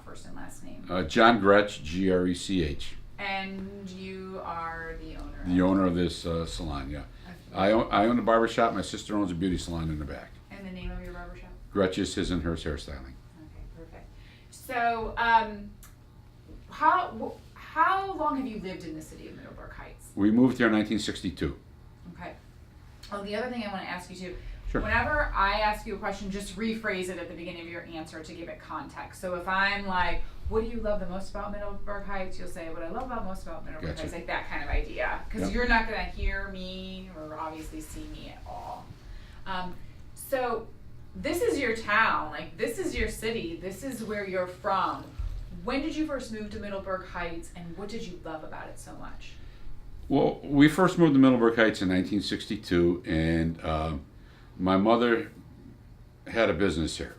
First and last name. John Grech, Grech. And you are the owner. The owner of this salon, yeah. I own the barber shop. My sister owns a beauty salon in the back. And the name of your barber shop? Gretch's His and Hers Hairstyling. Okay, perfect. So, how long have you lived in the city of Middleburg Heights? We moved here in 1962. Okay. Oh, the other thing I want to ask you too. Sure. Whenever I ask you a question, just rephrase it at the beginning of your answer to give it context. So if I'm like, what do you love the most about Middleburg Heights? You'll say, what I love most about Middleburg Gotcha. Heights, like that kind of idea. Because Yep. you're not going to hear me or obviously see me at all. So this is your town, like this is your city, this is where you're from. When did you first move to Middleburg Heights and what did you love about it so much? Well, we first moved to Middleburg Heights in 1962, and my mother had a business here.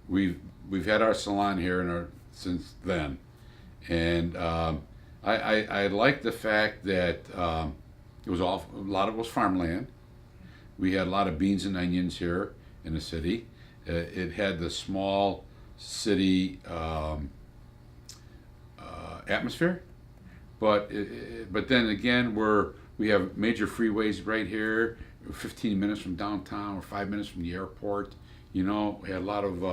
We've had our salon here since then, and I like the fact that it was a lot of it was farmland. We had a lot of beans and onions here in the city. It had the small city atmosphere, but then again, we have major freeways right here. 15 minutes from downtown or 5 minutes from the airport. We had a lot of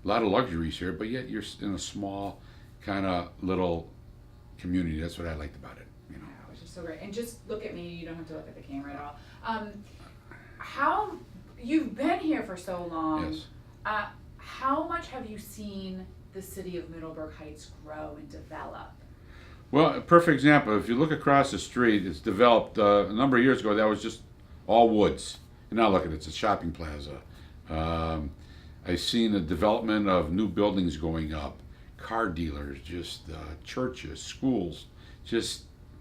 luxuries here, but yet you're in a small kind of little community. That's what I liked about it. Yeah, which is so great. And just look at me. You don't have to look at the camera at all. How you've been here for so long? Yes. How much have you seen the city of Middleburg Heights grow and develop? Well, a perfect example. If you look across the street, it's developed a number of years ago. That was just all woods. And now look at it, it's a shopping plaza. I've seen the development of new buildings going up, car dealers, just churches, schools.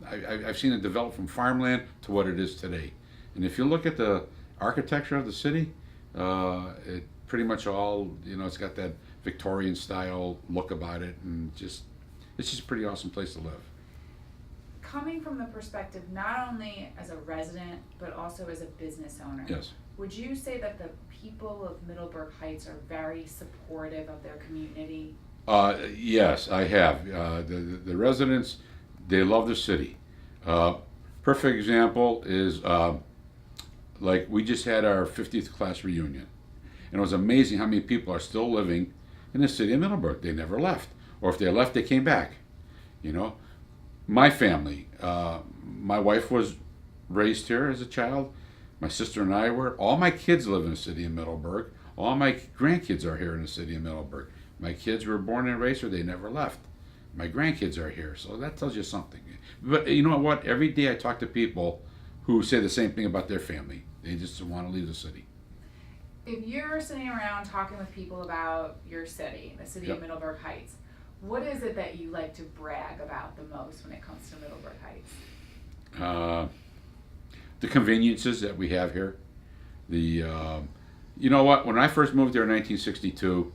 I've seen it develop from farmland to what it is today. And if you look at the architecture of the city, it pretty much all, it's got that Victorian style look about it, and it's just a pretty awesome place to live. Coming from the perspective not only as a resident but also as a business owner, Yes. would you say that the people of Middleburg Heights are very supportive of their community? Yes, I have. The residents, they love the city. Perfect example is like we just had our 50th class reunion, and it was amazing how many people are still living in the city of Middleburg. They never left, or if they left, they came back. My family, my wife was raised here as a child. My sister and I were. All my kids live in the city of Middleburg. All my grandkids are here in the city of Middleburg. My kids were born and raised here. They never left. My grandkids are here. So that tells you something. But you know what? Every day I talk to people who say the same thing about their family. They just want to leave the city. If you're sitting around talking with people about your city, the city Yep. of Middleburg Heights, what is it that you like to brag about the most when it comes to Middleburg Heights? The conveniences that we have here. You know what? When I first moved here in 1962,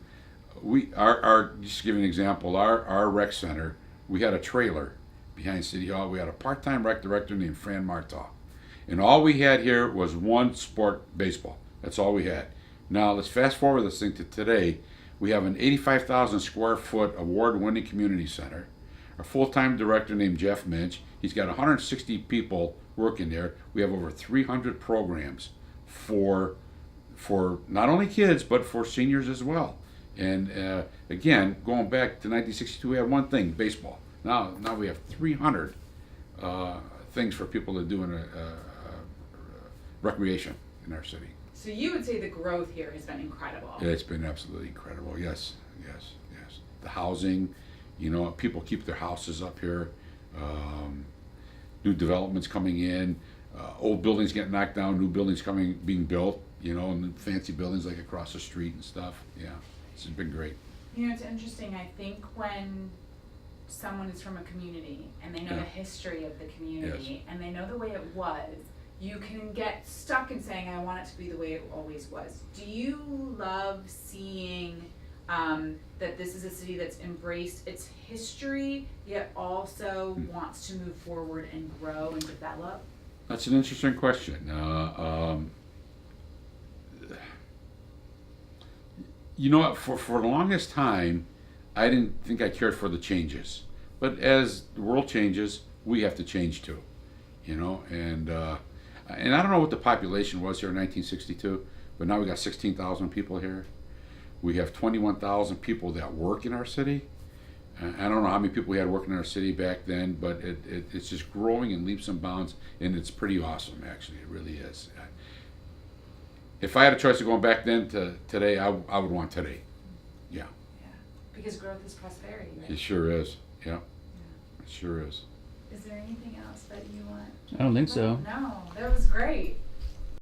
just to give you an example, our rec center, we had a trailer behind City Hall. We had a part-time rec director named Fran Martaw, and all we had here was one sport, baseball. That's all we had. Now let's fast forward this thing to today. We have an 85,000 square foot award-winning community center. A full-time director named Jeff Minch. He's got 160 people working there. We have over 300 programs for not only kids but for seniors as well. And again, going back to 1962, we had one thing: baseball. Now we have 300 things for people to do in recreation in our city. So you would say the growth here has been incredible. Yeah, it's been absolutely incredible. Yes. The housing, people keep their houses up here. New developments coming in, old buildings getting knocked down, new buildings being built. And fancy buildings like across the street and stuff. Yeah, this has been great. It's interesting. I think when someone is from a community and they know Yeah. the history of the community Yes. and they know the way it was, you can get stuck in saying, I want it to be the way it always was. Do you love seeing that this is a city that's embraced its history, yet also wants to move forward and grow and develop? That's an interesting question. You know what? For the longest time, I didn't think I cared for the changes. But as the world changes, we have to change too, you know. And I don't know what the population was here in 1962, but now we got 16,000 people here. We have 21,000 people that work in our city. I don't know how many people we had working in our city back then, but it's just growing in leaps and bounds, and it's pretty awesome, actually. It really is. If I had a choice of going back then to today, I would want today. Yeah, Yeah, because growth is prosperity, right? it sure is. Yeah, Yeah. it sure is. Is there anything else that you want? I don't think so. No, that was great.